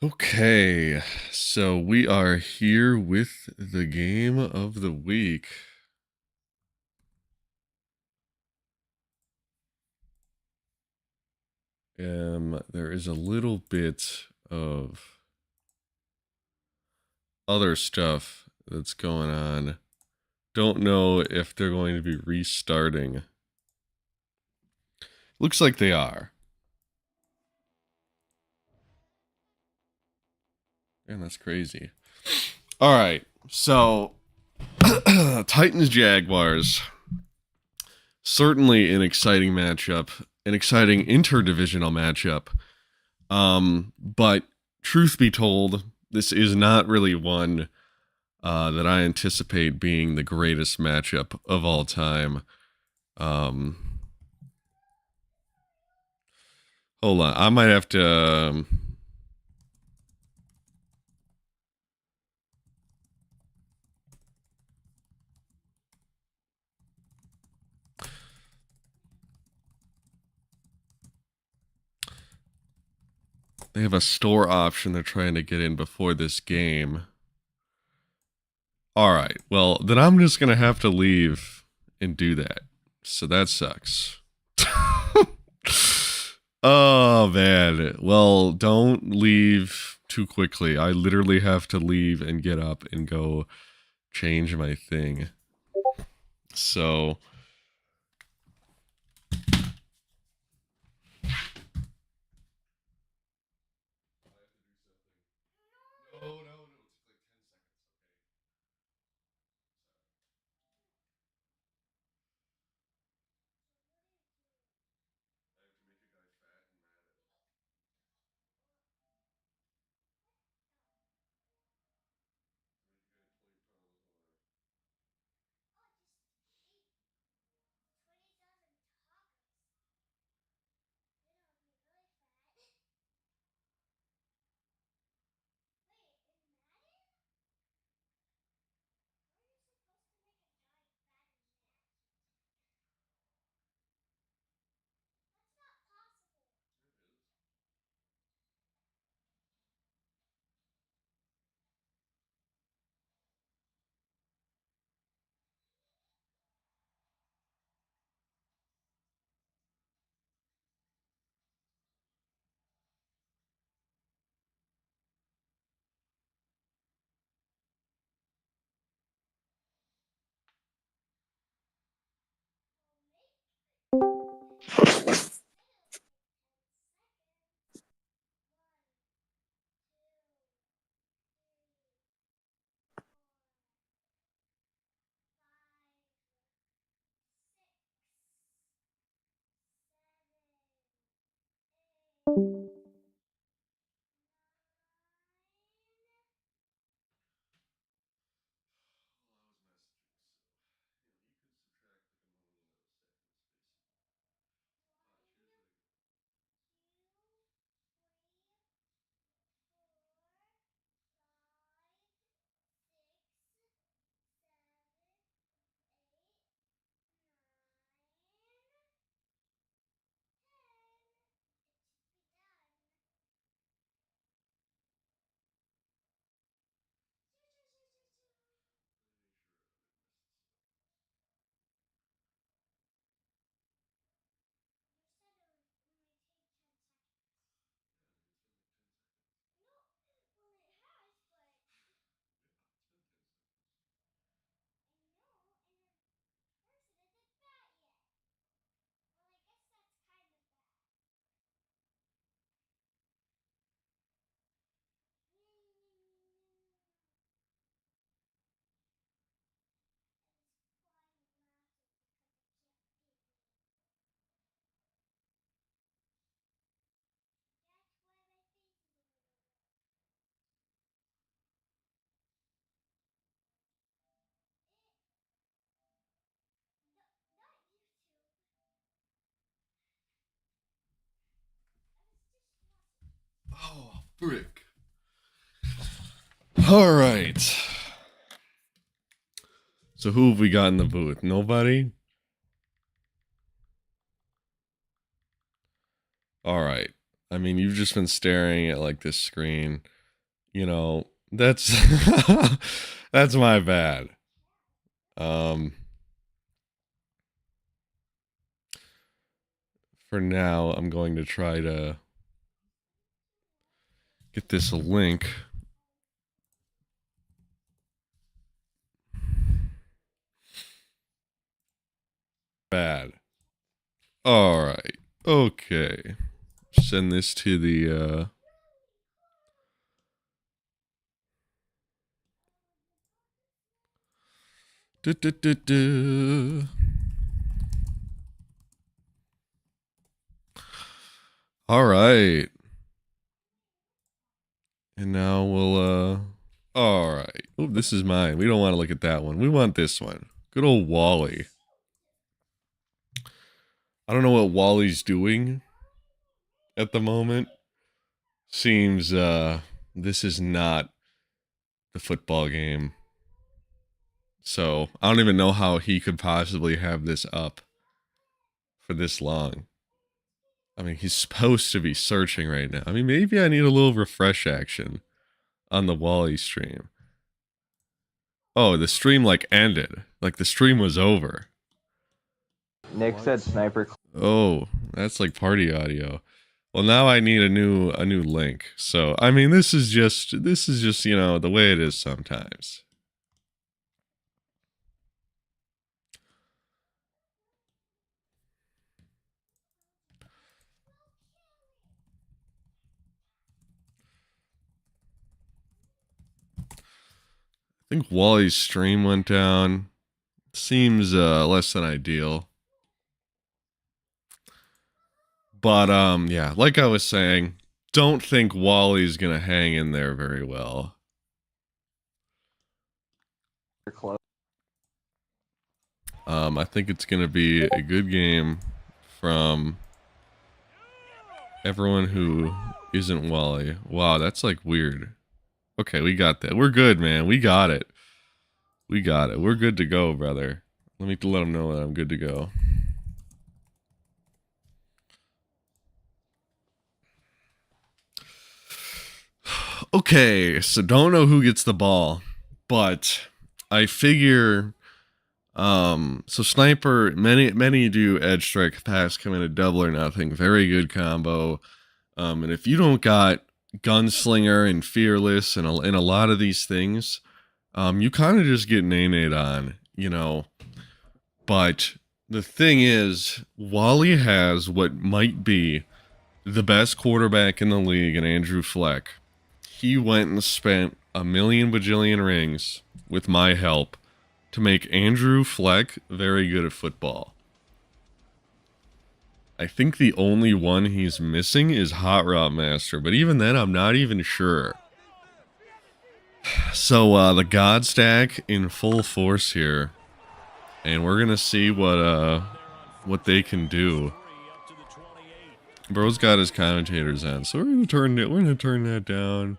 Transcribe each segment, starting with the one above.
Okay, so we are here with the game of the week. There is a little bit of other stuff that's going on. Don't know if they're going to be restarting. Looks like they are. Man, that's crazy. All right, so Titans Jaguars. Certainly an exciting matchup, an exciting interdivisional matchup. But truth be told, this is not really one that I anticipate being the greatest matchup of all time. Um, Hold on, I might have to. They have a store option they're trying to get in before this game. All right, well, then I'm just going to have to leave and do that. So that sucks. Oh, man. Well, don't leave too quickly. I literally have to leave and get up and go change my thing. So. Oh, frick. All right. So who have we got in the booth? Nobody? All right. I mean, you've just been staring at like this screen. You know, that's that's my bad. For now, I'm going to try to get this link. Bad. All right. Okay. Send this to the All right. And now we'll all right. Oh, this is mine. We don't want to look at that one. We want this one. Good old Wally. I don't know what Wally's doing at the moment. Seems this is not the football game. So I don't even know how he could possibly have this up for this long. I mean, he's supposed to be searching right now. I mean, maybe I need a little refresh action on the Wally stream. Oh, the stream like ended. Like the stream was over. Nick said sniper. Oh, that's like party audio. Well, now I need a new link. So, I mean, this is just, you know, the way it is sometimes. I think Wally's stream went down. Seems less than ideal. But yeah, like I was saying, don't think Wally's gonna hang in there very well. I think it's gonna be a good game from everyone who isn't Wally. Wow, that's like weird. Okay, we got that. We're good, man. We got it. We got it. We're good to go, brother. Let me let them know that I'm good to go. Okay, so don't know who gets the ball, but I figure so sniper, many do edge strike pass come in a double or nothing. Very good combo. And if you don't got gunslinger and fearless and a lot of these things, you kind of just get nay-nayed on, you know. But the thing is, Wally has what might be the best quarterback in the league in Andrew Fleck. He went and spent a million bajillion rings with my help to make Andrew Fleck very good at football. I think the only one he's missing is Hot Rod Master, but even then, I'm not even sure. So, the God Stack in full force here, and we're gonna see what they can do. Bro's got his commentators on, so we're gonna turn that down.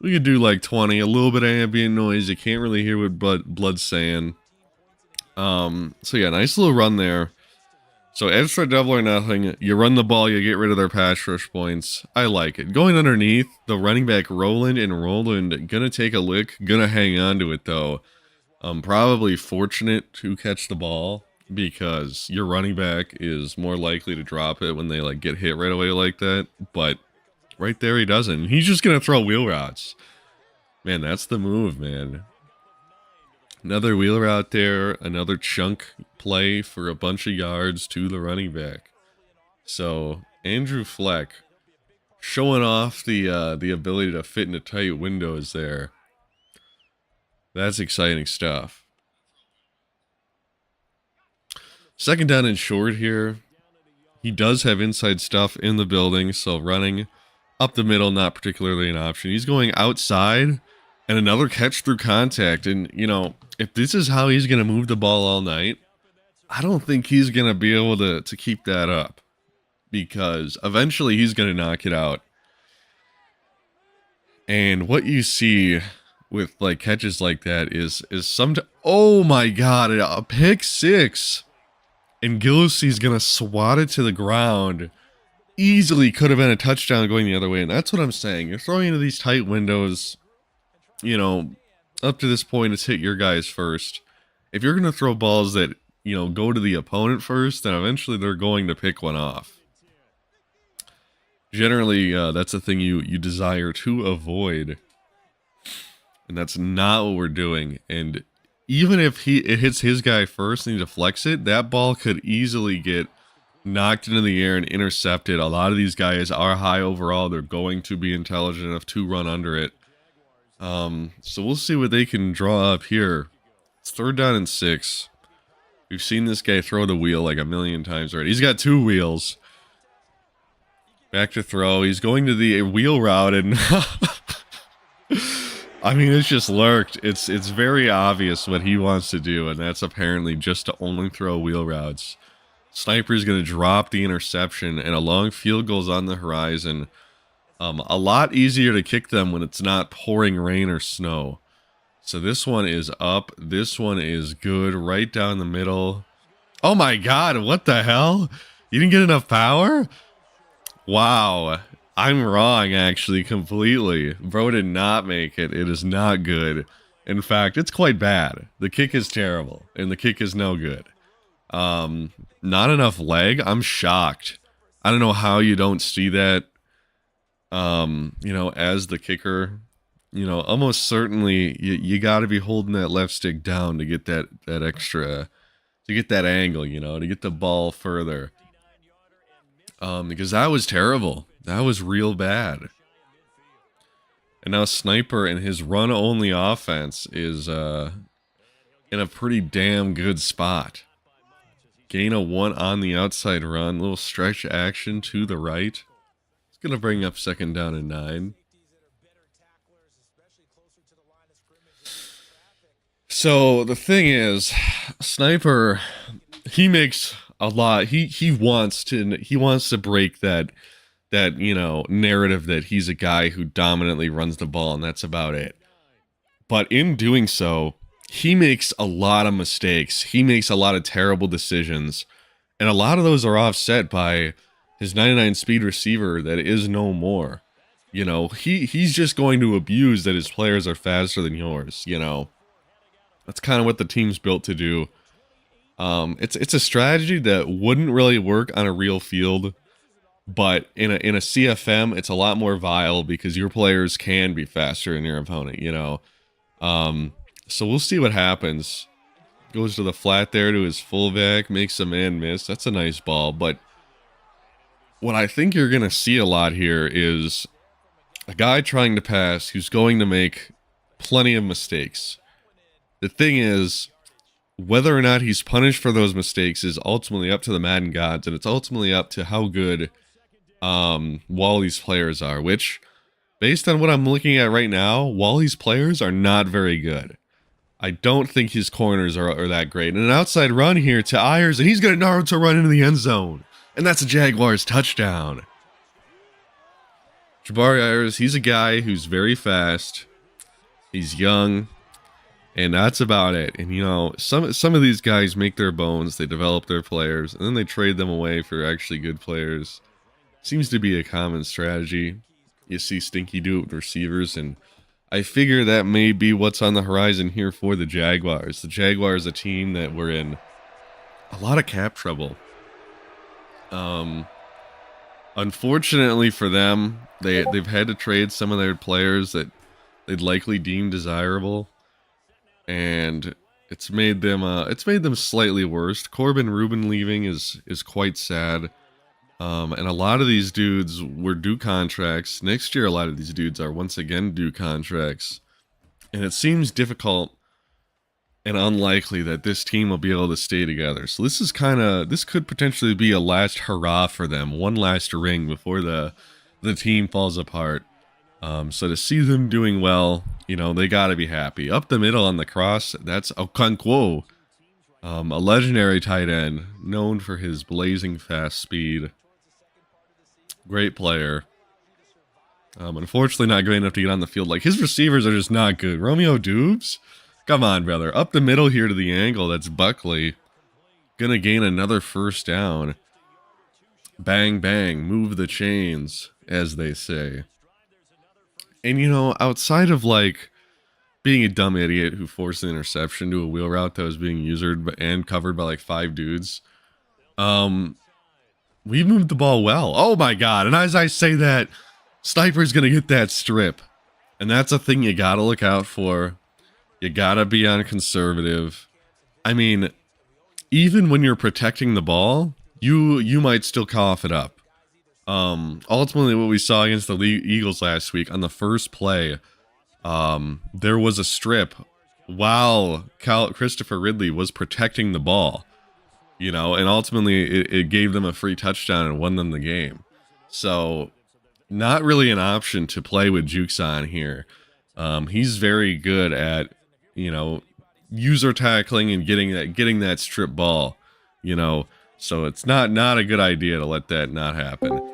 We could do like 20, a little bit of ambient noise. You can't really hear what Blood's saying. So yeah, nice little run there. So extra double or nothing. You run the ball, you get rid of their pass rush points. I like it. Going underneath, the running back Roland gonna take a lick, gonna hang on to it though. Probably fortunate to catch the ball because your running back is more likely to drop it when they like get hit right away like that. But right there he doesn't. He's just gonna throw wheel routes. Man, that's the move, man. Another wheel route there, another chunk play for a bunch of yards to the running back. So Andrew Fleck showing off the ability to fit into tight windows there. That's exciting stuff. Second down and short here. He does have inside stuff in the building, so running up the middle, not particularly an option. He's going outside, and another catch through contact. And, you know, if this is how he's going to move the ball all night, I don't think he's going to be able to keep that up. Because eventually he's going to knock it out. And what you see with, like, catches like that is oh my god, a pick six. And Gillespie's going to swat it to the ground easily could have been a touchdown going the other way. And that's what I'm saying. You're throwing into these tight windows, you know, up to this point, it's hit your guys first. If you're going to throw balls that, you know, go to the opponent first, then eventually they're going to pick one off. Generally, that's a thing you desire to avoid. And that's not what we're doing. And even if it hits his guy first and he deflects it, that ball could easily get knocked into the air and intercepted. A lot of these guys are high overall. They're going to be intelligent enough to run under it. So we'll see what they can draw up here. It's 3rd down and 6. We've seen this guy throw the wheel like a million times already. He's got 2 wheels. Back to throw. He's going to the wheel route, and I mean, it's just lurked. It's very obvious what he wants to do, and that's apparently just to only throw wheel routes. Sniper's going to drop the interception, and a long field goal's on the horizon. A lot easier to kick them when it's not pouring rain or snow. So this one is up. This one is good. Right down the middle. Oh my god, what the hell? You didn't get enough power? Wow. I'm wrong, actually, completely. Bro did not make it. It is not good. In fact, it's quite bad. The kick is terrible, and the kick is no good. Not enough leg? I'm shocked. I don't know how you don't see that. You know, as the kicker, you know, almost certainly you got to be holding that left stick down to get that extra, to get that angle, you know, to get the ball further. Because that was terrible. That was real bad. And now Sniper and his run-only offense is in a pretty damn good spot. Gain of 1 on the outside run, little stretch action to the right. Gonna bring up 2nd down and 9. So the thing is, Sniper, he makes a lot. He wants to break that you know, narrative that he's a guy who dominantly runs the ball and that's about it. But in doing so, he makes a lot of mistakes. He makes a lot of terrible decisions, and a lot of those are offset by his 99 speed receiver that is no more. You know, he's just going to abuse that his players are faster than yours, you know. That's kind of what the team's built to do. It's a strategy that wouldn't really work on a real field, but in a CFM, it's a lot more viable because your players can be faster than your opponent, you know. So we'll see what happens. Goes to the flat there to his fullback, makes a man miss. That's a nice ball, but what I think you're going to see a lot here is a guy trying to pass who's going to make plenty of mistakes. The thing is, whether or not he's punished for those mistakes is ultimately up to the Madden gods, and it's ultimately up to how good Wally's players are, which, based on what I'm looking at right now, Wally's players are not very good. I don't think his corners are that great. And an outside run here to Ayers, and he's going to Naruto run into the end zone. And that's a Jaguars touchdown. Jabari Ayers, he's a guy who's very fast. He's young. And that's about it. And, you know, some of these guys make their bones. They develop their players. And then they trade them away for actually good players. Seems to be a common strategy. You see Stinky do it with receivers. And I figure that may be what's on the horizon here for the Jaguars. The Jaguars, a team that were in a lot of cap trouble. Unfortunately for them, they've had to trade some of their players that they'd likely deem desirable, and it's made them slightly worse. Corbin Rubin leaving is quite sad, and a lot of these dudes were due contracts next year. A lot of these dudes are once again due contracts, and it seems difficult and unlikely that this team will be able to stay together. So this could potentially be a last hurrah for them, one last ring before the team falls apart. So to see them doing well, you know, they got to be happy. Up the middle on the cross, that's Okonkwo, a legendary tight end known for his blazing fast speed. Great player. Unfortunately not great enough to get on the field. Like, his receivers are just not good. Romeo Dubes? Come on, brother. Up the middle here to the angle. That's Buckley. Gonna gain another 1st down. Bang, bang, move the chains, as they say. And, you know, outside of like being a dumb idiot who forced an interception to a wheel route that was being usered and covered by like 5 dudes, we moved the ball well. Oh my God. And as I say that, Sniper's going to get that strip. And that's a thing you got to look out for. You got to be on conservative. I mean, even when you're protecting the ball, you might still cough it up. Ultimately, what we saw against the Eagles last week on the first play, there was a strip while Christopher Ridley was protecting the ball, you know, and ultimately it gave them a free touchdown and won them the game. So, not really an option to play with Jukes on here. He's very good at, you know, user tackling and getting that strip ball, you know. So it's not a good idea to let that not happen.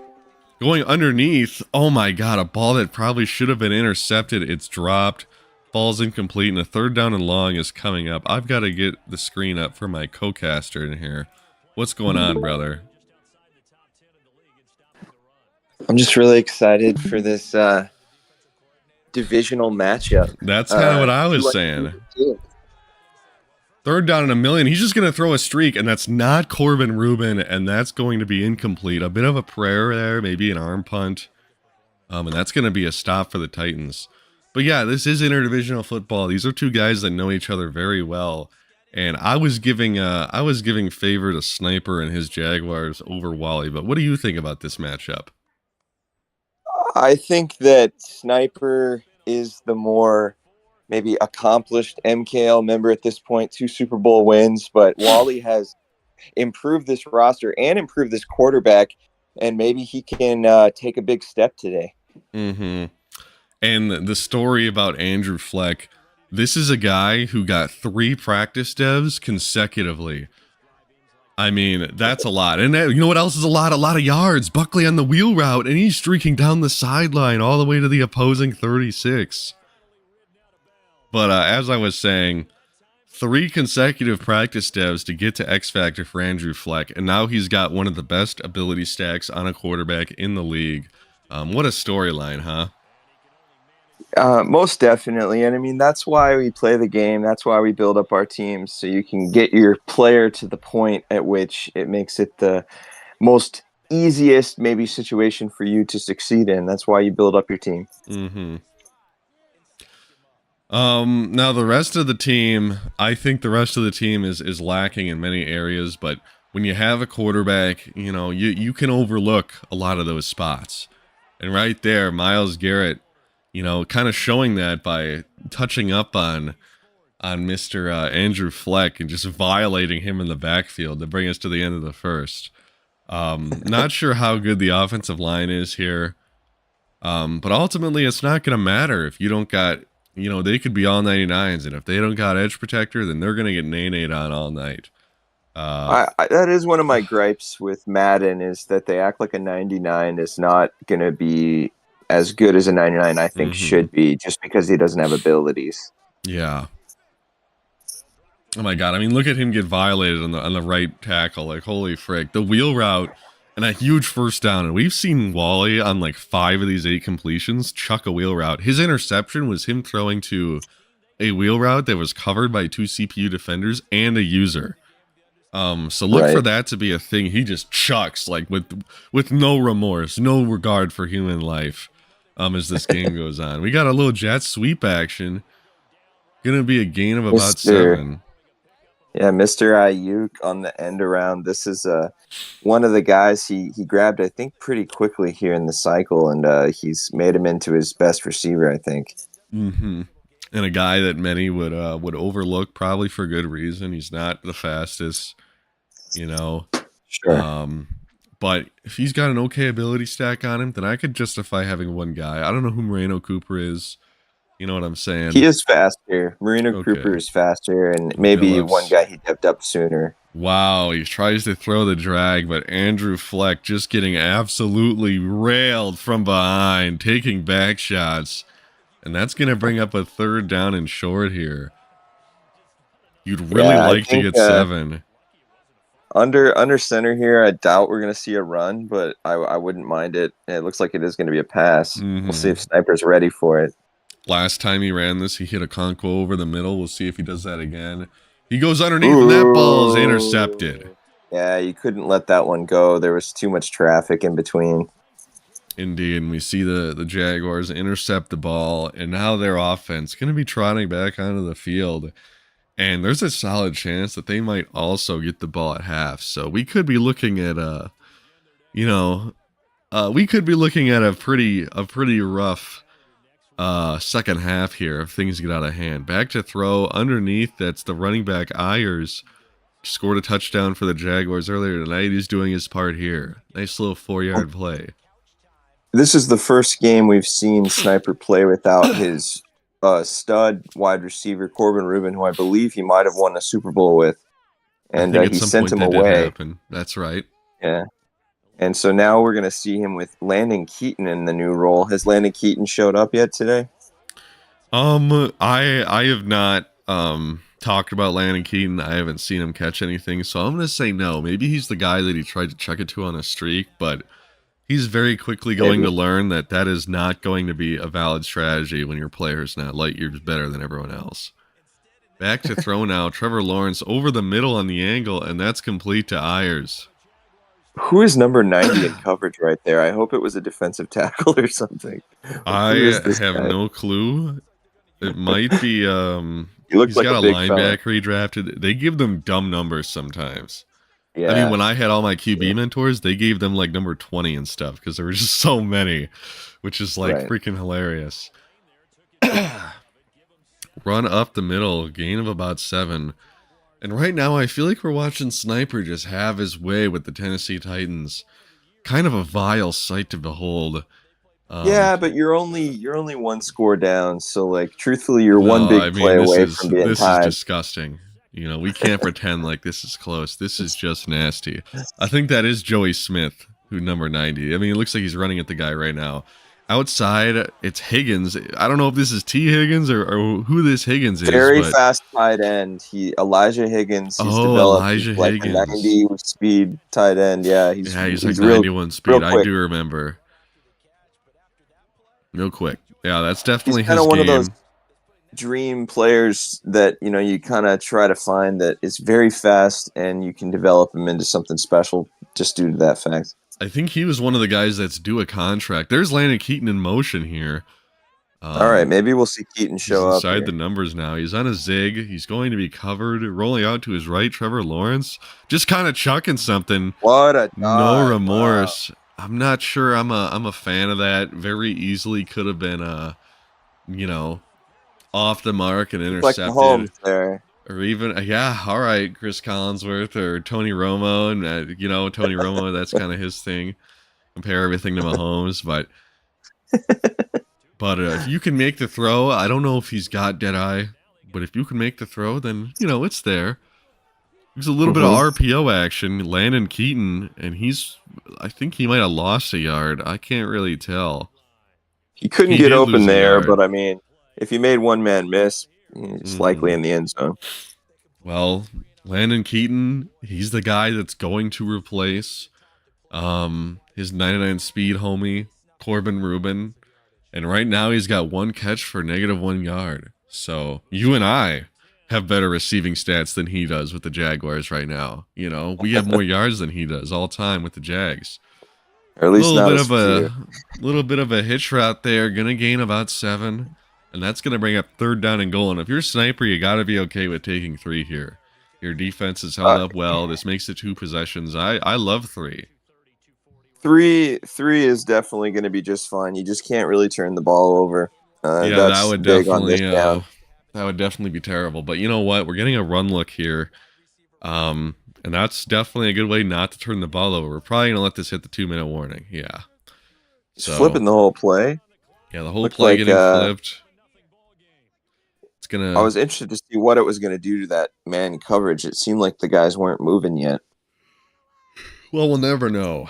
Going underneath, oh my God, a ball that probably should have been intercepted. It's dropped. Ball's incomplete, and a 3rd down and long is coming up. I've got to get the screen up for my co-caster in here. What's going on, brother? I'm just really excited for this divisional matchup. That's kind of what I was saying. 3rd down and 1,000,000. He's just going to throw a streak, and that's not Corbin Rubin, and that's going to be incomplete. A bit of a prayer there, maybe an arm punt. And that's going to be a stop for the Titans. But yeah, this is interdivisional football. These are 2 guys that know each other very well. And I was giving favor to Sniper and his Jaguars over Wally. But what do you think about this matchup? I think that Sniper is the more maybe accomplished MKL member at this point, 2 Super Bowl wins, but Wally has improved this roster and improved this quarterback, and maybe he can take a big step today. Mm-hmm. And the story about Andrew Fleck, this is a guy who got 3 practice devs consecutively. I mean, that's a lot. And you know what else is a lot? A lot of yards. Buckley on the wheel route, and he's streaking down the sideline all the way to the opposing 36. But as I was saying, 3 consecutive practice devs to get to X Factor for Andrew Fleck, and now he's got one of the best ability stacks on a quarterback in the league. What a storyline, huh? Most definitely. And I mean, that's why we play the game. That's why we build up our teams, so you can get your player to the point at which it makes it the most easiest maybe situation for you to succeed in. That's why you build up your team. Mm-hmm. Now the rest of the team, I think the rest of the team is lacking in many areas, but when you have a quarterback, you know, you can overlook a lot of those spots. And right there, Myles Garrett, you know, kind of showing that by touching up on Mr. Andrew Fleck and just violating him in the backfield to bring us to the end of the first. Not sure how good the offensive line is here. But ultimately, it's not going to matter if you don't got, you know, they could be all 99s, and if they don't got edge protector, then they're going to get nay-nayed on all night. That is one of my gripes with Madden, is that they act like a 99 is not going to be as good as a 99 I think should be, just because he doesn't have abilities. Yeah. Oh my God. I mean, look at him get violated on the right tackle. Like, holy frick. The wheel route and a huge 1st down. And we've seen Wally on like 5 of these 8 completions chuck a wheel route. His interception was him throwing to a wheel route that was covered by 2 CPU defenders and a user. So look for that to be a thing. He just chucks like with no remorse, no regard for human life. As this game goes on, we got a little jet sweep action. Gonna be a gain of about 7. Yeah, Mr. Ayuk on the end around. This is one of the guys he grabbed, I think, pretty quickly here in the cycle, and he's made him into his best receiver, I think. Mm-hmm. And a guy that many would overlook, probably for good reason. He's not the fastest, you know. Sure. But if he's got an okay ability stack on him, then I could justify having one guy. I don't know who Moreno Cooper is. You know what I'm saying? He is faster. Moreno Cooper is faster, and maybe one guy he stepped up sooner. Wow, he tries to throw the drag, but Andrew Fleck just getting absolutely railed from behind, taking back shots. And that's going to bring up a 3rd down and short here. You'd really like to get 7. Under center here, I doubt we're going to see a run, but I wouldn't mind it. It looks like it is going to be a pass. We'll see if Sniper's ready for it. Last time he ran this, he hit a concho over the middle. We'll see if he does that again. He goes underneath, and that ball is intercepted. Yeah, you couldn't let that one go. There was too much traffic in between. Indeed, and we see the Jaguars intercept the ball, and now their offense going to be trotting back onto the field. And there's a solid chance that they might also get the ball at half. So we could be looking at a pretty rough second half here if things get out of hand. Back to throw underneath. That's the running back Ayers. Scored a touchdown for the Jaguars earlier tonight. He's doing his part here. Nice little 4-yard play. This is the first game we've seen Sniper play without his stud wide receiver Corbin Rubin, who I believe he might have won a Super Bowl with, and he sent him away. That's right. Yeah, and so now we're going to see him with Landon Keaton in the new role. Has Landon Keaton showed up yet today? I have not talked about Landon Keaton. I haven't seen him catch anything, so I'm going to say no. Maybe he's the guy that he tried to chuck it to on a streak, but he's very quickly going to learn that is not going to be a valid strategy when your player is not light years better than everyone else. Back to throw now. Trevor Lawrence over the middle on the angle, and that's complete to Ayers. Who is number 90 in coverage right there? I hope it was a defensive tackle or something. I have no clue. It might be he looks like got a linebacker he drafted. They give them dumb numbers sometimes. Yeah. I mean, when I had all my QB mentors, they gave them like number 20 and stuff because there were just so many, which is like freaking hilarious. Run up the middle, gain of about 7. And right now, I feel like we're watching Sniper just have his way with the Tennessee Titans. Kind of a vile sight to behold. Yeah, but you're only one score down, so like truthfully, you're one big play away from being tied. This is disgusting. You know, we can't pretend like this is close. This is just nasty. I think that is Joey Smith, who number 90. I mean, it looks like he's running at the guy right now. Outside, it's Higgins. I don't know if this is T. Higgins or who this Higgins is. Very fast tight end. Elijah Higgins. He's developed like a 90 speed tight end. Yeah, he's like 91 speed. I do remember. Real quick. Yeah, that's definitely his game. One of those dream players that you kind of try to find that is very fast and you can develop him into something special just due to that fact. I think he was one of the guys that's due a contract. There's Landon Keaton in motion here. All right, maybe we'll see Keaton show up inside the numbers now. He's on a zig. He's going to be covered. Rolling out to his right, Trevor Lawrence just kind of chucking something. What a no remorse. Wow. I'm not sure. I'm a fan of that. Very easily could have been off the mark and intercepted. Like Mahomes there. Or even, all right, Chris Collinsworth or Tony Romo. And, Tony Romo, that's kind of his thing. Compare everything to Mahomes. But if you can make the throw, I don't know if he's got dead eye. But if you can make the throw, then, it's there. There's a little bit of RPO action. Landon Keaton, and I think he might have lost a yard. I can't really tell. He couldn't get open there, but I mean, if he made one man miss, it's likely in the end zone. Well, Landon Keaton, he's the guy that's going to replace his 99 speed homie, Corbin Rubin. And right now he's got one catch for -1 yard. So you and I have better receiving stats than he does with the Jaguars right now. We have more yards than he does all time with the Jags. Or at least little bit of a hitch route there. Gonna gain about 7. And that's going to bring up 3rd down and goal. And if you're a Sniper, you got to be okay with taking 3 here. Your defense is held up well. This makes it 2 possessions. I love 3. 3 is definitely going to be just fine. You just can't really turn the ball over. That would definitely be terrible. But you know what? We're getting a run look here. And that's definitely a good way not to turn the ball over. We're probably going to let this hit the 2-minute warning. Yeah. So flipping the whole play. Yeah, the whole play getting flipped. I was interested to see what it was going to do to that man coverage. It seemed like the guys weren't moving yet. Well, we'll never know.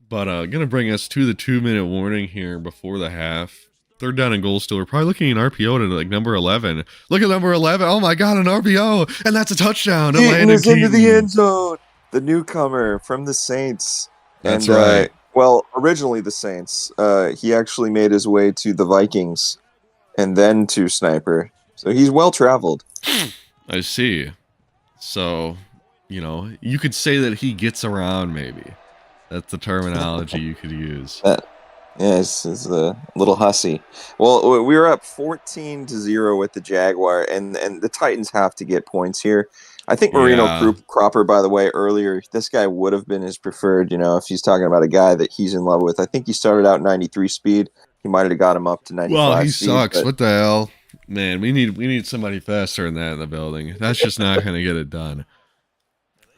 But going to bring us to the 2-minute warning here before the half. Third down and goal still. We're probably looking at an RPO to like number 11. Look at number 11. Oh my God, an RPO. And that's a touchdown to Keaton Landon is into the Keaton. end zone. The newcomer from the Saints. That's right. Well, originally the Saints. He actually made his way to the Vikings and then to Sniper. So he's well traveled. I see. So, you could say that he gets around maybe. That's the terminology you could use. Yeah, it's a little hussy. Well, we were up 14-0 with the Jaguar, and the Titans have to get points here. I think Marino Cropper, by the way, earlier, this guy would have been his preferred, if he's talking about a guy that he's in love with. I think he started out 93 speed. He might have got him up to 95 Well, he speed, sucks. What the hell? Man, we need somebody faster than that in the building. That's just not going to get it done.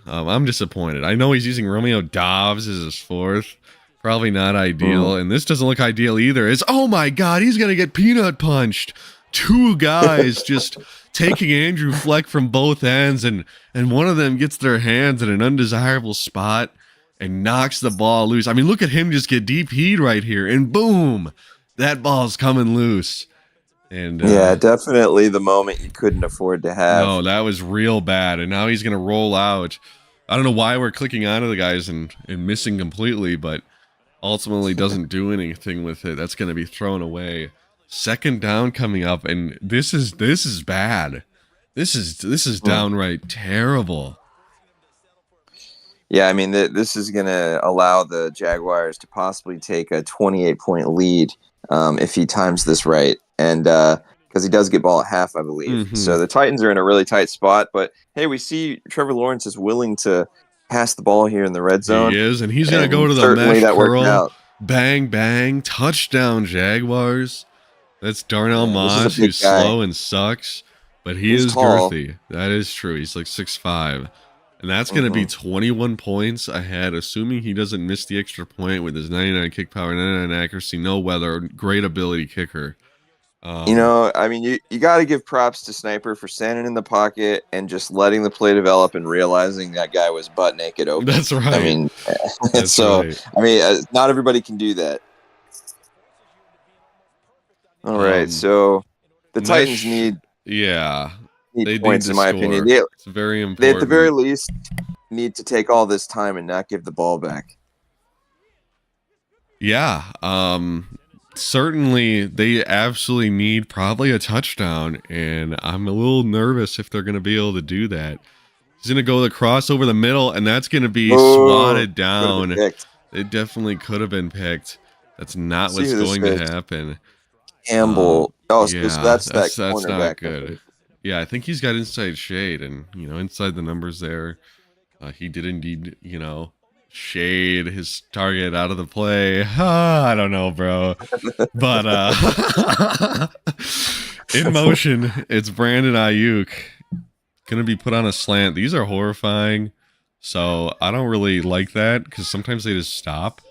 I'm disappointed. I know he's using Romeo Dobbs as his fourth. Probably not ideal. And this doesn't look ideal either. Oh my God, he's going to get peanut punched. Two guys just taking Andrew Fleck from both ends, and one of them gets their hands in an undesirable spot and knocks the ball loose. I mean, look at him just get DP'd right here, and boom, that ball's coming loose. And yeah, definitely the moment you couldn't afford to have. No, that was real bad. And now he's going to roll out. I don't know why we're clicking onto the guys and missing completely, but ultimately doesn't do anything with it. That's going to be thrown away. Second down coming up, and this is bad. This is downright terrible. Yeah, I mean, this is going to allow the Jaguars to possibly take a 28-point lead if he times this right. And because he does get ball at half, I believe. So the Titans are in a really tight spot. But, hey, we see Trevor Lawrence is willing to pass the ball here in the red zone. He is, and he's going to go to the mesh curl. Bang, bang. Touchdown, Jaguars. That's Darnell Moss, who's slow and sucks. But he's tall. Girthy. That is true. He's like 6'5". And that's going to be 21 points ahead, assuming he doesn't miss the extra point with his 99 kick power, 99 accuracy, no weather, great ability kicker. I mean, you got to give props to Sniper for standing in the pocket and just letting the play develop and realizing that guy was butt naked open. That's right. I mean, not everybody can do that. All right, so the Titans need points, in my opinion. It's very important. They, at the very least, need to take all this time and not give the ball back. Yeah, certainly they absolutely need probably a touchdown, and I'm a little nervous if they're going to be able to do that. He's going to go across over the middle, and that's going to be swatted down. It definitely could have been picked. That's not what's going to happen. Campbell. That's not good. Yeah, I think he's got inside shade, and inside the numbers there, he did indeed, shade his target out of the play. I don't know, bro. But in motion, it's Brandon Ayuk. Gonna be put on a slant. These are horrifying. So I don't really like that because sometimes they just stop.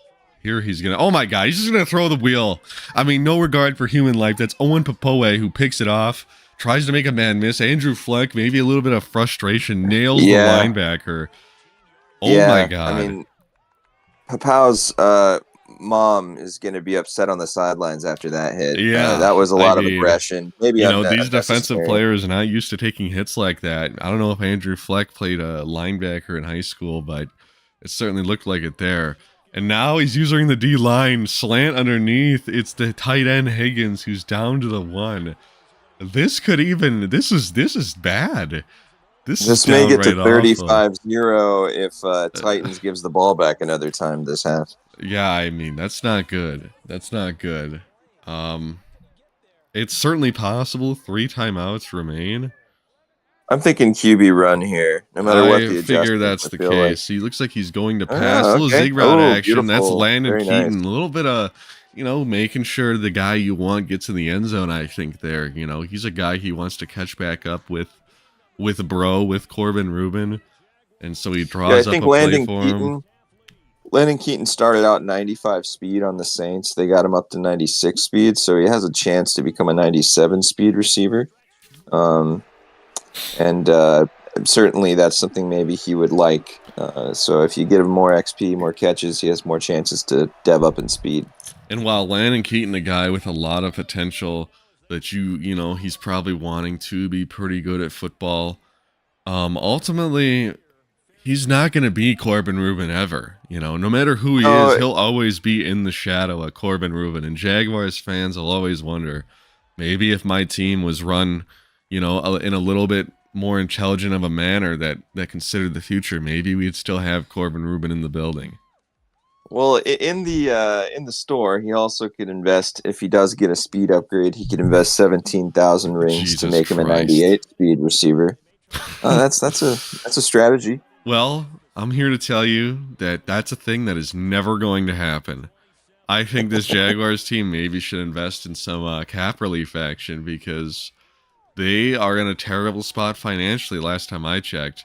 Here he's gonna. Oh my God, he's just gonna throw the wheel. I mean, no regard for human life. That's Owen Popoe who picks it off, tries to make a man miss. Andrew Fleck, maybe a little bit of frustration, nails the linebacker. Oh my God. I mean, Papa's mom is going to be upset on the sidelines after that hit. Yeah. That was a lot of aggression. Maybe these defensive players are not used to taking hits like that. I don't know if Andrew Fleck played a linebacker in high school, but it certainly looked like it there. And now he's using the D-line slant underneath. It's the tight end Higgins who's down to the 1. This is bad. This may get to 35-0 if Titans gives the ball back another time this half. Yeah, I mean, that's not good. It's certainly possible. 3 timeouts remain. I'm thinking QB run here, no matter what the adjustment. I figure that's the case. He looks like he's going to pass. A little zig route action. Beautiful. That's Landon Keaton. Nice. A little bit of, making sure the guy you want gets in the end zone, I think there. He's a guy he wants to catch back up with Corbin Rubin. And so he draws up a play for him. Landon Keaton started out 95 speed on the Saints. They got him up to 96 speed, so he has a chance to become a 97 speed receiver. And certainly that's something maybe he would like. So if you get him more XP, more catches, he has more chances to dev up in speed. And while Landon Keaton, a guy with a lot of potential that he's probably wanting to be pretty good at football, ultimately, he's not going to be Corbin Rubin ever. No matter who he is, he'll always be in the shadow of Corbin Rubin. And Jaguars fans will always wonder, maybe if my team was run, in a little bit more intelligent of a manner that considered the future, maybe we'd still have Corbin Rubin in the building. Well, in the store, he also could invest, if he does get a speed upgrade, he could invest 17,000 rings to make him a 98 speed receiver. That's a strategy. Well, I'm here to tell you that that's a thing that is never going to happen. I think this Jaguars team maybe should invest in some cap relief action because they are in a terrible spot financially last time I checked.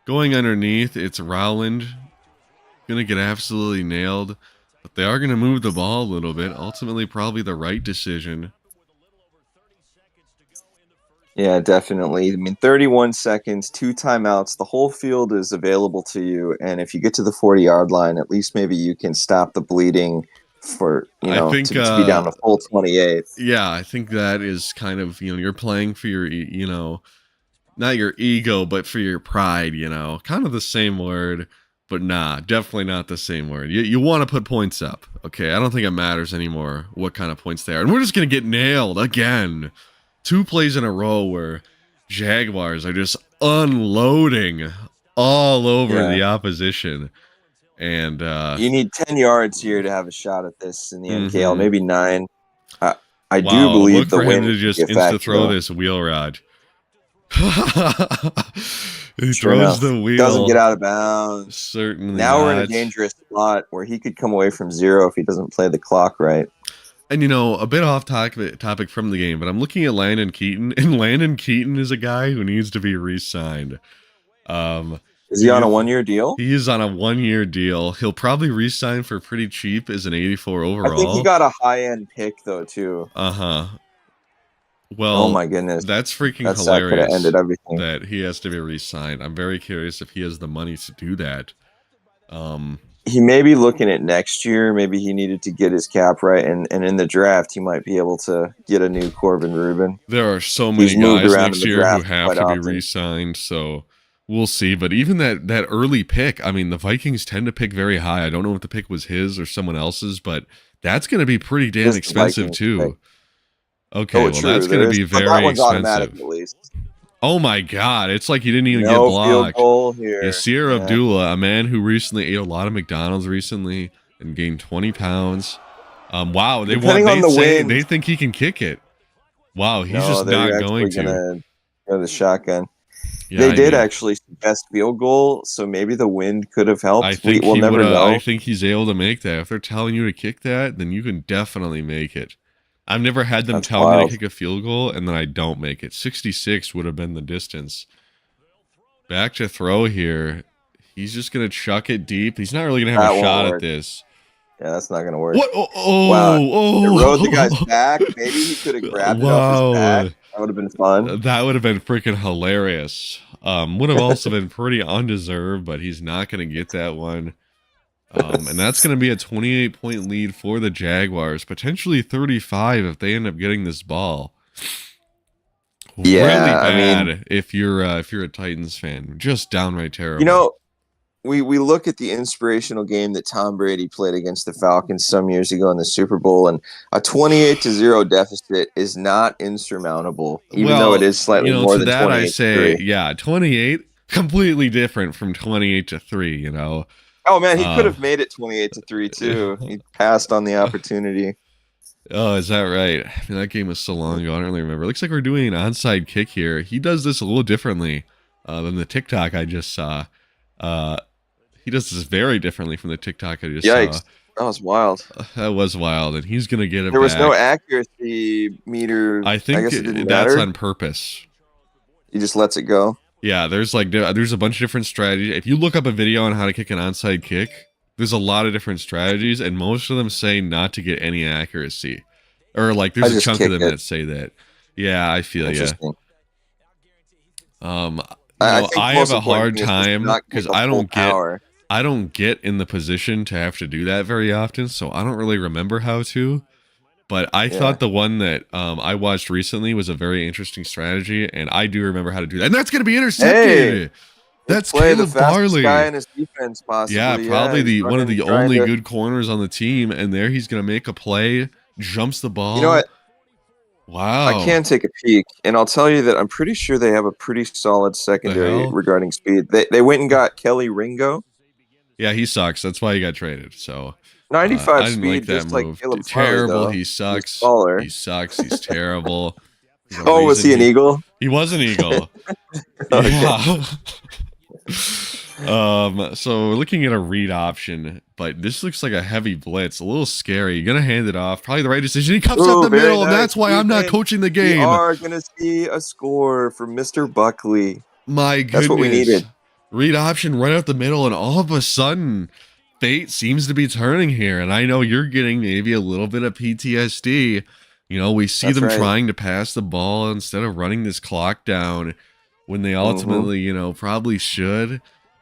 Going underneath, it's Rowland. Going to get absolutely nailed. But they are going to move the ball a little bit. Ultimately, probably the right decision. Yeah, definitely. I mean, 31 seconds, 2 timeouts. The whole field is available to you. And if you get to the 40-yard line, at least maybe you can stop the bleeding for, to be down a full 28. Yeah, I think that is kind of, you're playing for your, not your ego, but for your pride, kind of the same word, but nah, definitely not the same word. You want to put points up, okay? I don't think it matters anymore what kind of points they are. And we're just going to get nailed again. 2 plays in a row where Jaguars are just unloading all over the opposition. And you need 10 yards here to have a shot at this in the MKL, maybe 9. I do believe look the for win him to just insta-throw this wheel rod. He throws the wheel. Doesn't get out of bounds. Certainly now not. We're in a dangerous spot where he could come away from 0 if he doesn't play the clock right. And a bit off topic from the game, but I'm looking at Landon Keaton, and Landon Keaton is a guy who needs to be re-signed. Is he on a 1-year deal? He is on a 1-year deal. He'll probably re-sign for pretty cheap as an 84 overall. I think he got a high-end pick, though, too. Uh-huh. Well, oh my goodness, that's freaking hilarious that ended everything. That he has to be re-signed. I'm very curious if he has the money to do that. He may be looking at next year. Maybe he needed to get his cap right, and in the draft, he might be able to get a new Corbin Rubin. There are so many guys next year who have to be re-signed, so we'll see. But even that early pick, I mean, the Vikings tend to pick very high. I don't know if the pick was his or someone else's, but that's going to be pretty damn expensive too. Pick. Okay, well, that's going to be very expensive. At least. Oh my God! It's like he didn't even get blocked. Yasir Abdullah, a man who recently ate a lot of McDonald's recently and gained 20 pounds. Wow, they think he can kick it. Wow, he's just not going to. Go the shotgun. Yeah, they did actually suggest field goal, so maybe the wind could have helped. I think we'll never know. I think he's able to make that. If they're telling you to kick that, then you can definitely make it. I've never had them tell me to kick a field goal and then I don't make it. 66 would have been the distance. Back to throw here. He's just going to chuck it deep. He's not really going to have a shot at this. Yeah, that's not going to work. What? Wow. It rode the guy's back. Maybe he could have grabbed it off his back. That would have been fun. That would have been freaking hilarious. Would have also been pretty undeserved, but he's not going to get that one. And that's going to be a 28-point lead for the Jaguars, potentially 35 if they end up getting this ball. Yeah, really bad if you're a Titans fan, just downright terrible. We look at the inspirational game that Tom Brady played against the Falcons some years ago in the Super Bowl, and a 28-0 deficit is not insurmountable, even though it is slightly more than 28. I say, 28, completely different from 28-3. Oh man, he could have made it 28-3 too. He passed on the opportunity. Oh, is that right? I mean, that game was so long ago. I don't really remember. It looks like we're doing an onside kick here. He does this a little differently than the TikTok I just saw. He does this very differently from the TikTok I just saw. That was wild. That was wild, and he's gonna get it. There was no accuracy meter. I think that's on purpose. He just lets it go. Yeah, there's a bunch of different strategies. If you look up a video on how to kick an onside kick, there's a lot of different strategies, and most of them say not to get any accuracy. Or like there's a chunk of them that say that. Yeah, I feel you. I have a hard time because I don't get I don't get in the position to have to do that very often, so I don't really remember how to. But I thought the one that I watched recently was a very interesting strategy, and I do remember how to do that. And that's going to be intercepted. Hey, That's play the Caleb fastest guy Barley. in his defense, Yeah, possibly. probably He's the one of running, the trying only to. good corners on the team, and there he's going to make a play, jumps the You know ball. what? I Wow. can take a peek, and I'll tell you that I'm pretty sure they have a pretty solid The secondary hell? regarding speed. They went and got Kelly Ringo, Yeah, he sucks. That's why he got traded. So 95 I didn't like speed, that just like move. Caleb Farley, Terrible. though. He He's sucks. taller. He sucks. He's terrible. There's a Oh, was reason he an Eagle? he was an Eagle. Okay. Yeah. So we're looking at a read option, but this looks like a heavy blitz. A little scary. You're gonna hand it off. Probably the right decision. He cups up Ooh, the very middle, and nice. that's why I'm not coaching the We game. are going to see a score from Mr. Buckley. My goodness. That's what we needed. Read option right out the middle, and all of a sudden, fate seems to be turning here. And I know you're getting maybe a little bit of PTSD. You know, we see That's them right. trying to pass the ball instead of running this clock down when they ultimately, you know, probably should.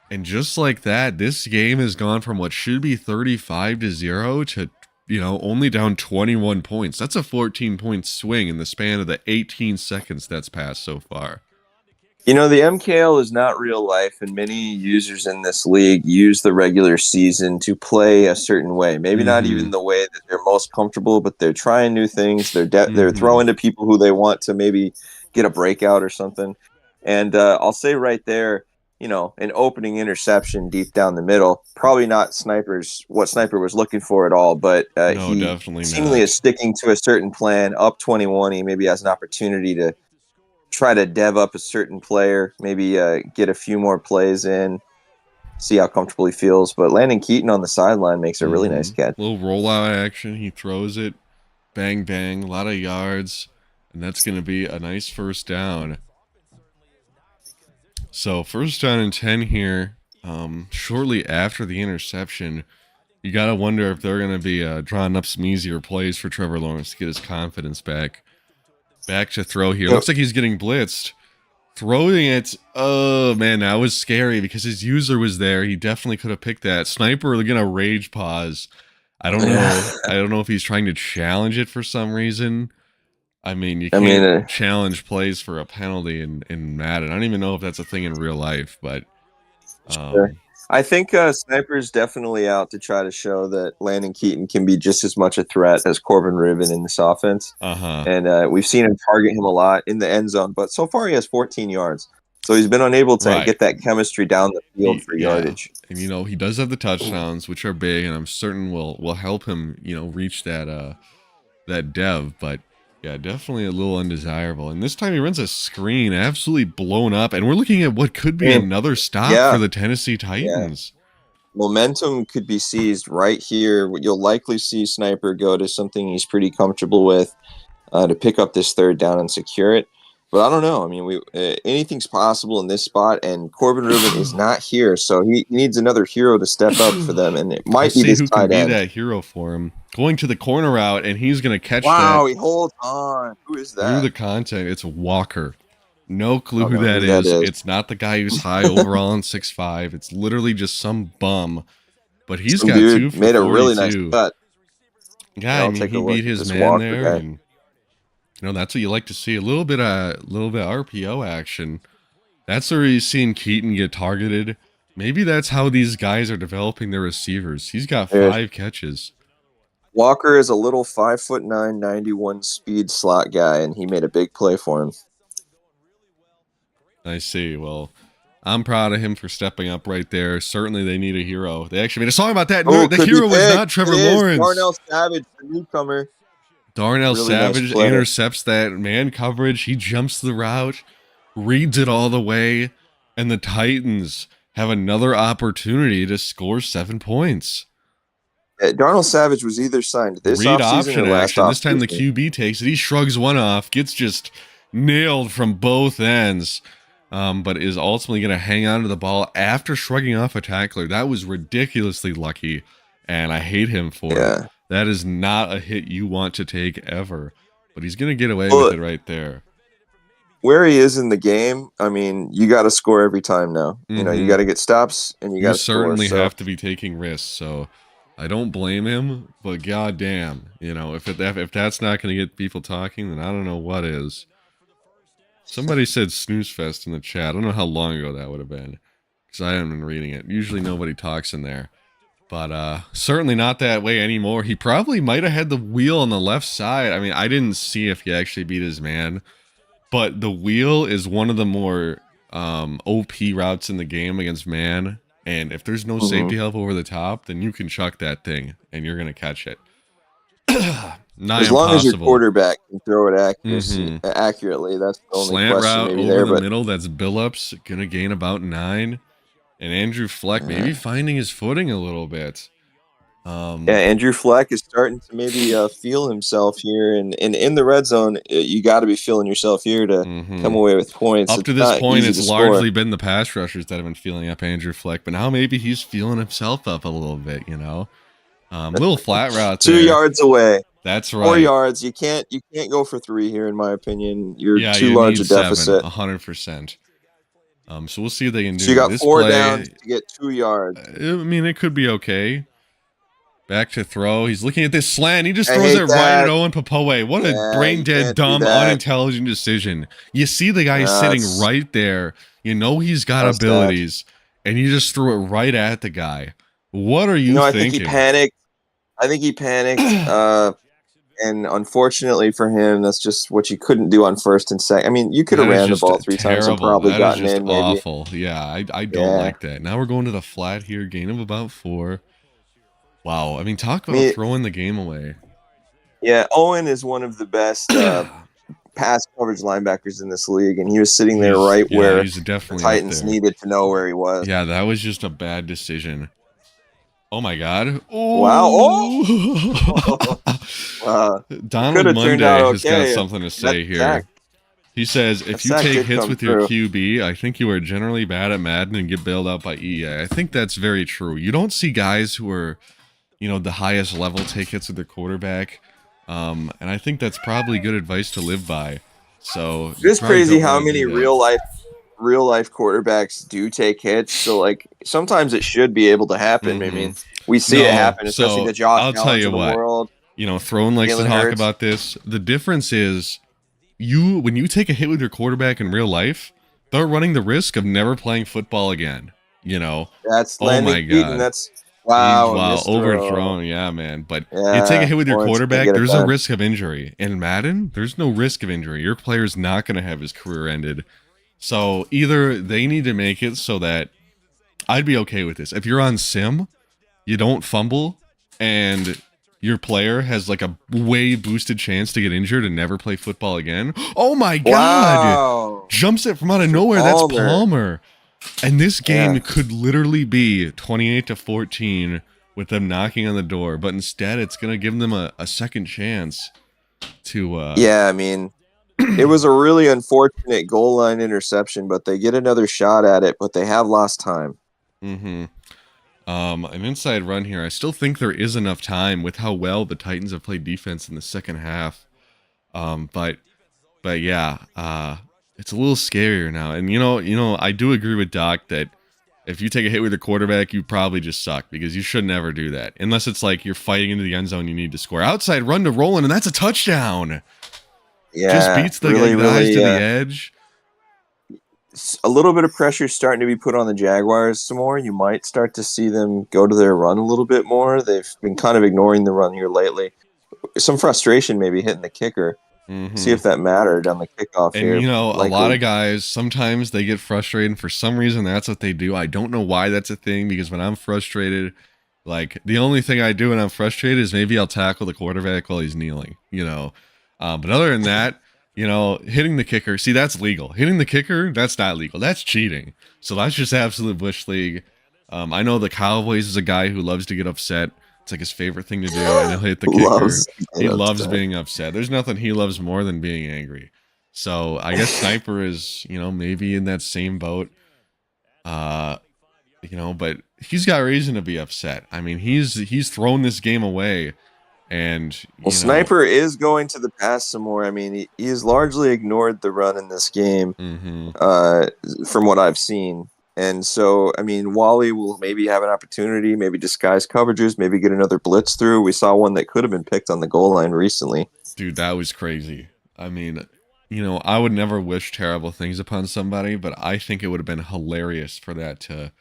And just like that, this game has gone from what should be 35-0 to, you know, only down 21 points. That's a 14-point swing in the span of the 18 seconds that's passed so far. You know, the MKL is not real life, and many users in this league use the regular season to play a certain way. Maybe not even the way that they're most comfortable, but they're trying new things. They're throwing to people who they want to maybe get a breakout or something. And I'll say right there, you know, an opening interception deep down the middle, probably not what Sniper was looking for at all, but No, he definitely seemingly not. is sticking to a certain plan. Up 21, he maybe has an opportunity to try to dev up a certain player, maybe get a few more plays in, see how comfortable he feels. But Landon Keaton on the sideline makes a really nice catch. Little rollout action. He throws it. Bang, bang. A lot of yards. And that's going to be a nice first down. So first down and 10 here. Shortly after the interception, you got to wonder if they're going to be drawing up some easier plays for Trevor Lawrence to get his confidence back. Back to throw here. Looks like he's getting blitzed. Throwing it. Oh, man, that was scary because his user was there. He definitely could have picked that. Sniper going to rage pause. I don't know. I don't know if he's trying to challenge it for some reason. I mean, you can't challenge plays for a penalty in Madden. I don't even know if that's a thing in real life, but sure. I think Sniper's definitely out to try to show that Landon Keaton can be just as much a threat as Corbin Riven in this offense. And we've seen him target him a lot in the end zone, but so far he has 14 yards. So he's been unable to get that chemistry down the field for yardage. And, you know, he does have the touchdowns, which are big, and I'm certain will help him, you know, reach that dev, but yeah, definitely a little undesirable. And this time he runs a screen, absolutely blown up. And we're looking at what could be another stop for the Tennessee Titans. Momentum could be seized right here. You'll likely see Sniper go to something he's pretty comfortable with to pick up this third down and secure it. But I don't know. I mean, anything's possible in this spot, and Corbin Riven is not here, so he needs another hero to step up for them, and it might be this tight end. That hero for him. Going to the corner route, and he's going to catch that. Wow, he holds on. Who is that? Through the content, it's Walker. No clue who that is. It's not the guy who's high overall in 6'5". It's literally just some bum. But he's got 2 for 42. Made a really nice cut. Yeah, I mean, he beat his man there, and you know, that's what you like to see. A little bit RPO action. That's where he's seeing Keaton get targeted. Maybe that's how these guys are developing their receivers. He's got 5 catches. Walker is a little 5'9", 91 speed slot guy, and he made a big play for him. I see. Well, I'm proud of him for stepping up right there. Certainly they need a hero. They actually made a song about that. The hero was not Trevor Lawrence. Darnell Savage, the newcomer. Darnell Savage intercepts that man coverage. He jumps the route, reads it all the way, and the Titans have another opportunity to score 7 points. Darnell Savage was either signed this offseason or last offseason. This time the QB takes it. He shrugs one off, gets just nailed from both ends, but is ultimately going to hang on to the ball after shrugging off a tackler. That was ridiculously lucky, and I hate him for it. That is not a hit you want to take ever, but he's going to get away with it right there. where he is in the game, I mean, you got to score every time now. You know, you got to get stops and you got You to score. certainly So have to be taking risks. So I don't blame him, but goddamn, you know, if that's not going to get people talking, then I don't know what is. Somebody said snooze fest in the chat. I don't know how long ago that would have been, because I haven't been reading it. Usually nobody talks in there. But certainly not that way anymore. He probably might have had the wheel on the left side. I mean, I didn't see if he actually beat his man, but the wheel is one of the more OP routes in the game against man. And if there's no safety help over the top, then you can chuck that thing and you're going to catch it. Nigh as long as your impossible. quarterback can throw it accurately, that's the only Slant question route maybe over there. the But middle, that's Billups, going to gain about 9. And Andrew Fleck maybe finding his footing a little bit. Andrew Fleck is starting to maybe feel himself here, and in the red zone, you got to be feeling yourself here to come away with points. Up to this point, it's largely been the pass rushers that have been feeling up Andrew Fleck, but now maybe he's feeling himself up a little bit, you know. Little flat route 2 there. yards away. That's right. 4 yards. You can't go for 3 here, in my opinion. You're too you large need a deficit. 100%. So we'll see what they can do. So you got this 4 play, downs to get 2 yards. I mean, it could be okay. Back to throw. He's looking at this slant. He just throws it right at Owen Popoe. What a brain-dead, dumb, unintelligent decision. You see the guy sitting right there. You know he's got abilities, and you just threw it right at the guy. What are you thinking? I think he panicked. And unfortunately for him, that's just what you couldn't do on first and second. I mean, you could have ran the ball 3 times and probably gotten in. Maybe. Awful. Yeah, I don't like that. Now we're going to the flat here. Gain of about 4. Wow. I mean, talk about throwing the game away. Yeah, Owen is one of the best pass coverage linebackers in this league, and he was sitting there where the Titans needed to know where he was. Yeah, that was just a bad decision. Oh my God! Oh. Wow! Oh. Donald Monday has got something to say here. Zach. He says, if you take hits with your QB, I think you are generally bad at Madden and get bailed out by EA. I think that's very true. You don't see guys who are, you know, the highest level take hits with their quarterback. And I think that's probably good advice to live by. So it's crazy how many real life quarterbacks do take hits. So like sometimes it should be able to happen. I mean, we see it happen, especially the Josh Allen of the world. You know, Throne likes to talk about this. The difference is when you take a hit with your quarterback in real life, they're running the risk of never playing football again. You know, that's oh my God. That's wow, overthrown. Yeah, man. But you take a hit with your quarterback, there's a risk of injury. In Madden, there's no risk of injury. Your player's not going to have his career ended. So either they need to make it so that I'd be okay with this. If you're on sim, you don't fumble, and your player has like a way boosted chance to get injured and never play football again. Oh my God! Wow. Jumps it from out of nowhere. That's Palmer. And this game could literally be 28-14 with them knocking on the door, but instead it's going to give them a second chance to. Yeah, I mean, it was a really unfortunate goal line interception, but they get another shot at it, but they have lost time. An inside run here. I still think there is enough time with how well the Titans have played defense in the second half. But yeah, it's a little scarier now. And you know, I do agree with Doc that if you take a hit with your quarterback, you probably just suck, because you should never do that. Unless it's like you're fighting into the end zone, you need to score. Outside run to Roland, and that's a touchdown. Yeah. Just beats the guys to the edge. A little bit of pressure starting to be put on the Jaguars some more. You might start to see them go to their run a little bit more. They've been kind of ignoring the run here lately. Some frustration maybe hitting the kicker. See if that mattered on the kickoff and here. You know, a lot of guys, sometimes they get frustrated, and for some reason that's what they do. I don't know why that's a thing, because when I'm frustrated, like the only thing I do when I'm frustrated is maybe I'll tackle the quarterback while he's kneeling, you know. But other than that, you know, hitting the kicker, see, that's legal. Hitting the kicker, that's not legal. That's cheating. So that's just absolute Bush League. I know the Cowboys is a guy who loves to get upset. It's like his favorite thing to do, and he'll hit the kicker. He loves being upset. There's nothing he loves more than being angry. So I guess Sniper is, you know, maybe in that same boat. You know, but he's got reason to be upset. I mean, he's thrown this game away And, Well, Sniper is going to the pass some more. I mean, he has largely ignored the run in this game, from what I've seen. And so, I mean, Wally will maybe have an opportunity, maybe disguise coverages, maybe get another blitz through. We saw one that could have been picked on the goal line recently. Dude, that was crazy. I mean, I would never wish terrible things upon somebody, but I think it would have been hilarious for that to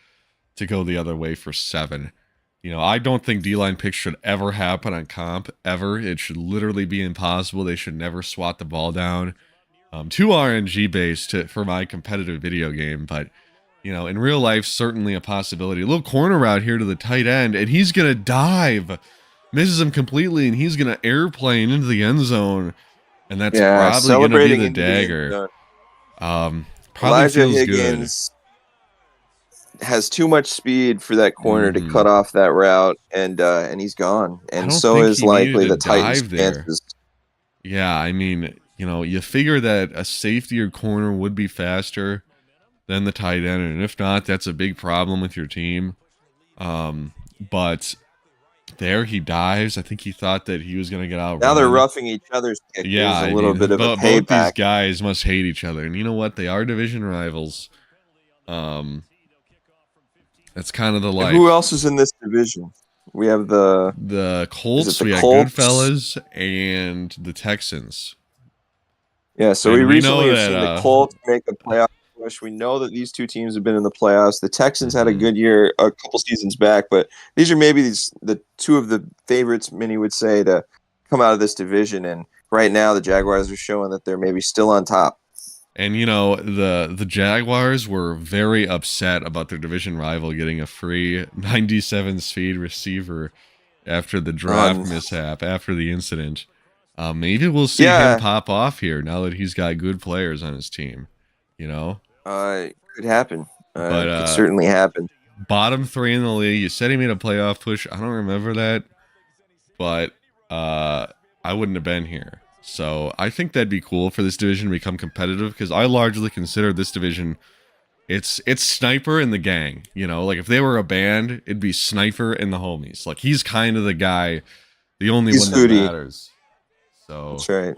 go the other way for 7. I don't think D-line picks should ever happen on comp, ever. It should literally be impossible. They should never swat the ball down. Too RNG based for my competitive video game, but, in real life, certainly a possibility. A little corner route here to the tight end, and he's going to dive. Misses him completely, and he's going to airplane into the end zone, and that's probably going to be the dagger. Probably Elijah feels Higgins has too much speed for that corner to cut off that route, and he's gone. And so is likely the Titans' chances. Yeah, I mean, you figure that a safety or corner would be faster than the tight end, and if not, that's a big problem with your team. But there he dives. I think he thought that he was going to get out. Now they're roughing each other's kick. Yeah, there's a little bit of a payback. Both these guys must hate each other, and you know what? They are division rivals. That's kind of the life. And who else is in this division? We have the Colts. We have Goodfellas and the Texans. Yeah, so we recently have seen the Colts make a playoff push. We know that these two teams have been in the playoffs. The Texans had a good year a couple seasons back, but these are maybe the two of the favorites, many would say, to come out of this division. And right now, the Jaguars are showing that they're maybe still on top. And, the Jaguars were very upset about their division rival getting a free 97 speed receiver after the draft mishap, after the incident. Maybe we'll see him pop off here now that he's got good players on his team, Could happen. Could certainly happen. Bottom 3 in the league. You said he made a playoff push. I don't remember that, but I wouldn't have been here. So I think that'd be cool for this division to become competitive, because I largely consider this division, it's Sniper and the gang. Like if they were a band, it'd be Sniper and the homies. Like he's kind of the guy, the only one that matters. So that's right.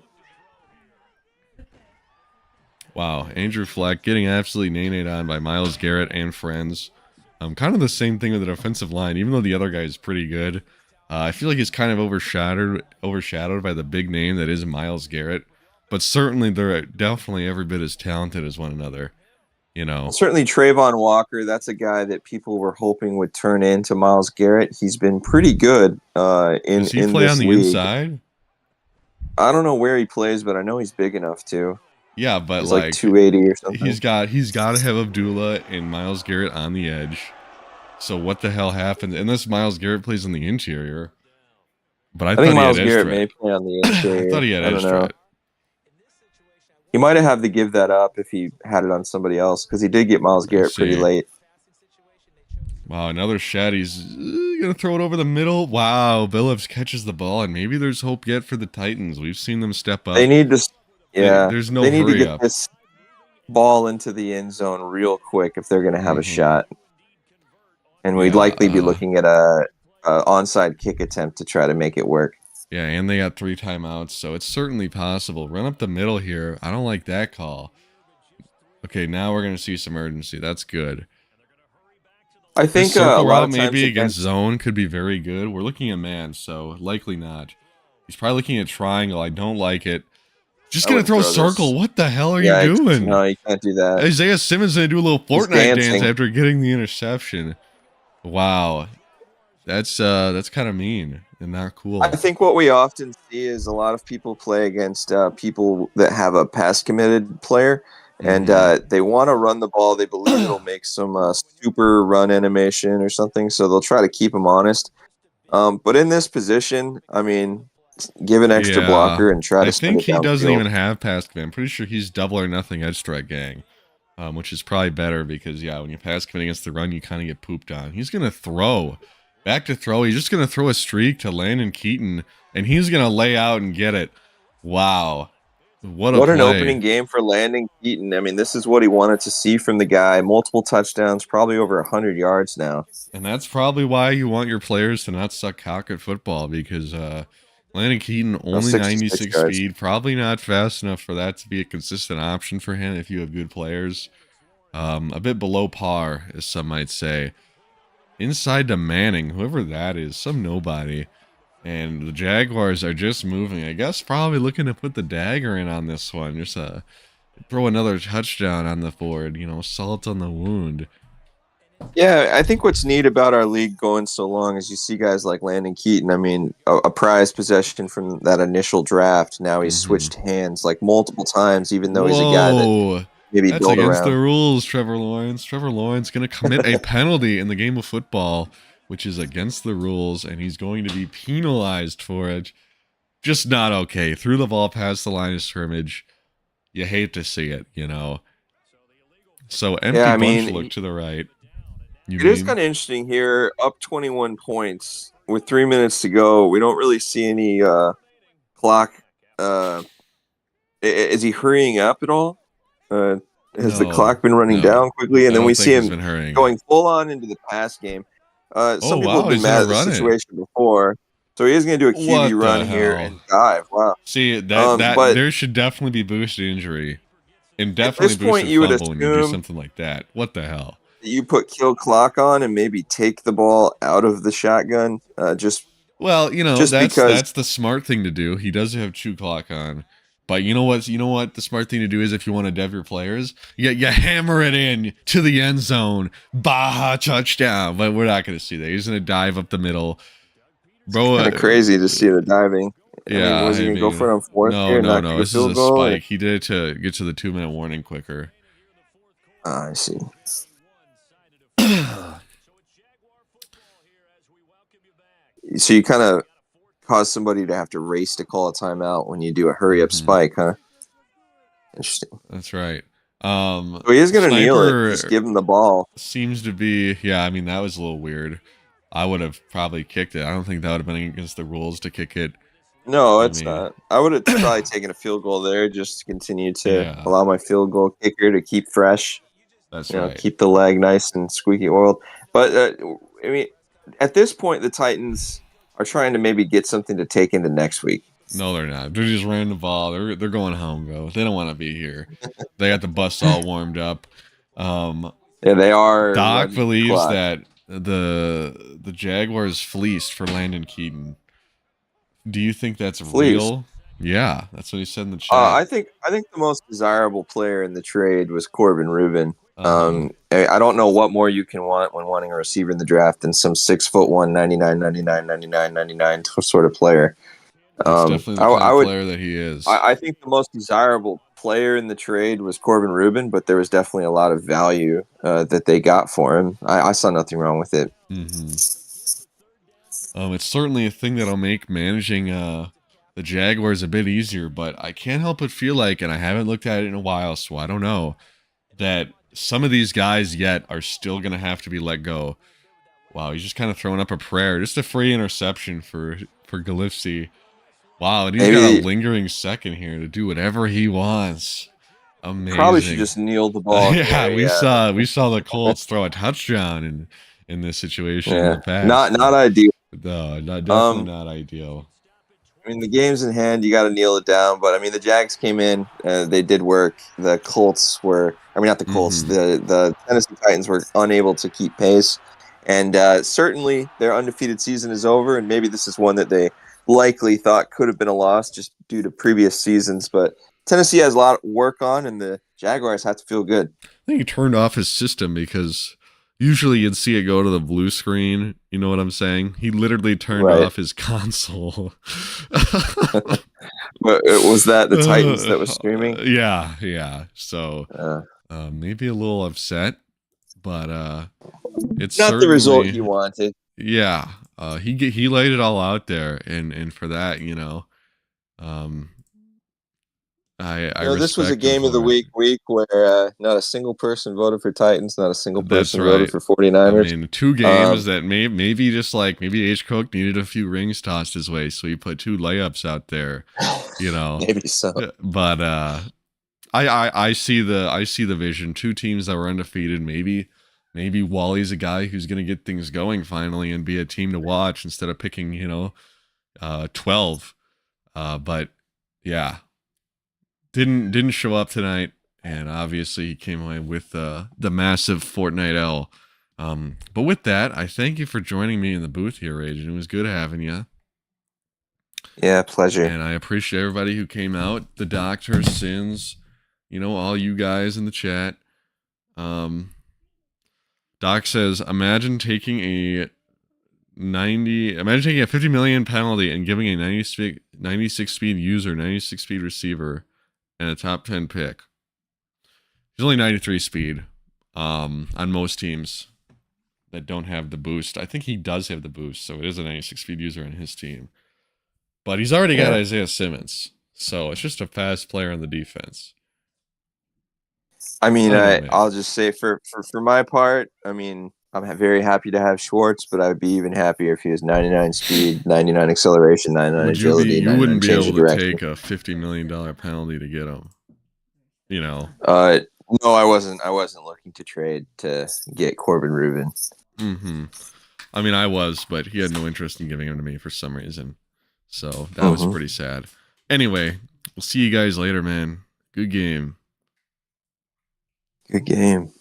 Wow, Andrew Fleck getting absolutely nay-nayed on by Myles Garrett and friends. Kind of the same thing with the defensive line, even though the other guy is pretty good. I feel like he's kind of overshadowed by the big name that is Myles Garrett. But certainly they're definitely every bit as talented as one another. Certainly Trayvon Walker, that's a guy that people were hoping would turn into Myles Garrett. He's been pretty good Does he play on the inside? I don't know where he plays, but I know he's big enough to. Yeah, but he's like 280 or something. He's got to have Abdullah and Myles Garrett on the edge. So what the hell happened? Unless Myles Garrett plays on the interior. But I thought Myles Garrett may play on the interior. I thought he had edge threat. He might have had to give that up if he had it on somebody else, because he did get Myles Garrett pretty late. Wow, another shot. He's going to throw it over the middle. Wow, Billups catches the ball, and maybe there's hope yet for the Titans. We've seen them step up. They need to, there's no they need to hurry get up. this ball into the end zone real quick if they're going to have a shot. And we'd likely be looking at a onside kick attempt to try to make it work. Yeah, and they got 3 timeouts, so it's certainly possible. Run up the middle here. I don't like that call. Okay, now we're going to see some urgency. That's good. I think a lot of maybe against zone could be very good. We're looking at man, so likely not. He's probably looking at triangle. I don't like it. Just going to throw circle. What the hell are you doing? No, you can't do that. Isaiah Simmons going to do a little Fortnite dance after getting the interception. Wow. That's kind of mean and not cool. I think what we often see is a lot of people play against people that have a pass committed player, and they want to run the ball. They believe it'll make some super run animation or something, so they'll try to keep them honest. But in this position, I mean, give an extra blocker and try to. I think he doesn't even have pass commit. I'm pretty sure he's double or nothing edge threat gang. Which is probably better because, when you pass commit against the run, you kind of get pooped on. He's going to throw. Back to throw. He's just going to throw a streak to Landon Keaton, and he's going to lay out and get it. Wow. What an opening game for Landon Keaton. I mean, this is what he wanted to see from the guy. Multiple touchdowns, probably over 100 yards now. And that's probably why you want your players to not suck cock at football, because Landon Keaton, only 66 96 yards. speed. Probably not fast enough for that to be a consistent option for him if you have good players. A bit below par, as some might say. Inside to Manning, whoever that is, some nobody. And the Jaguars are just moving. I guess probably looking to put the dagger in on this one. Just throw another touchdown on the board. You know, salt on the wound. Yeah, I think what's neat about our league going so long is you see guys like Landon Keaton. I mean, a prized possession from that initial draft. Now he's switched hands like multiple times, even though he's a guy that maybe That's built against around. the rules, Trevor Lawrence. Trevor Lawrence going to commit a penalty in the game of football, which is against the rules, and he's going to be penalized for it. Just not okay. Threw the ball past the line of scrimmage. You hate to see it, you know. So empty bunch look to the right. It is kind of interesting here. Up 21 points with 3 minutes to go. We don't really see any clock. Is he hurrying up at all? Has the clock been running down quickly? And then we see him going full on into the pass game. Some people have been mad at the situation before. So he is going to do a QB run here and dive. Wow. See, there should definitely be boosted injury. And definitely boosted fumble when you do something like that. What the hell? You put kill clock on and maybe take the ball out of the shotgun. Well, you know, that's the smart thing to do. He does have chew clock on. But you know what the smart thing to do is if you want to dev your players, you hammer it in to the end zone. Baja touchdown. But we're not going to see that. He's going to dive up the middle. Bro, kind of crazy to see the diving. Yeah. Was he going to go for it on fourth? No. This is a spike. He did it to get to the 2-minute warning quicker. I see. So you kind of cause somebody to have to race to call a timeout when you do a hurry up spike, huh? Interesting. That's right. So he is going to kneel it. Just give him the ball. Seems to be, yeah. I mean, that was a little weird. I would have probably kicked it. I don't think that would have been against the rules to kick it. No, it's not. I would have probably taken a field goal there just to continue to allow my field goal kicker to keep fresh. That's right. Keep the leg nice and squeaky oiled. But I mean, at this point, the Titans are trying to maybe get something to take into next week. No, they're not. They're just ran the ball. They're going home, bro. They don't want to be here. They got the bus all warmed up. Yeah, they are. Doc believes that the Jaguars fleeced for Landon Keaton. Do you think that's real? Yeah, that's what he said in the chat. I think the most desirable player in the trade was Corbin Rubin. I don't know what more you can want when wanting a receiver in the draft than some 6'1", 99 sort of player. That's definitely the kind of player that he is. I think the most desirable player in the trade was Corbin Rubin, but there was definitely a lot of value that they got for him. I saw nothing wrong with it. It's certainly a thing that'll make managing the Jaguars a bit easier, but I can't help but feel like, and I haven't looked at it in a while, so I don't know, that some of these guys yet are still going to have to be let go. Wow, he's just kind of throwing up a prayer. Just a free interception for Galifsey. Wow, and he's got a lingering second here to do whatever he wants. Amazing. Probably should just kneel the ball. We saw the Colts throw a touchdown in this situation in the past. Not ideal. No, definitely not ideal. I mean, the game's in hand. You got to kneel it down. But I mean, the Jags came in. They did work. The Colts were. I mean, not the Colts. The Tennessee Titans were unable to keep pace. And certainly, their undefeated season is over. And maybe this is one that they likely thought could have been a loss just due to previous seasons. But Tennessee has a lot of work on, and the Jaguars have to feel good. I think he turned off his system because usually you'd see it go to the blue screen. You know what I'm saying? He literally turned off his console. But was that the Titans that was streaming? Yeah. So maybe a little upset, but it's not the result you wanted. Yeah, he laid it all out there, and for that, this was a game of the week where not a single person voted for Titans, not a single person voted for 49ers. I mean, two games that maybe H. Cook needed a few rings tossed his way, so he put two layups out there, Maybe so. But I see the vision. Two teams that were undefeated. Maybe Wally's a guy who's going to get things going finally and be a team to watch instead of picking 12. But yeah, didn't show up tonight, and obviously he came away with the massive Fortnite L. But with that, I thank you for joining me in the booth here, Agent. It was good having you. Yeah, pleasure. And I appreciate everybody who came out. The Doctor, Sins, all you guys in the chat. Doc says, imagine taking a 50 million penalty and giving a 96 speed user, 96 speed receiver, and a top 10 pick. He's only 93 speed on most teams that don't have the boost. I think he does have the boost, so it is a 96 speed user on his team. But he's already got Isaiah Simmons, so it's just a fast player on the defense. I mean, I'll just say for my part, I mean, I'm very happy to have Schwartz, but I would be even happier if he was 99 speed, 99 acceleration, 99 agility. You wouldn't be able to take a $50 million penalty to get him. No, I wasn't looking to trade to get Corbin Rubin. Mm-hmm. I mean, I was, but he had no interest in giving him to me for some reason. So that was pretty sad. Anyway, we'll see you guys later, man. Good game. Good game.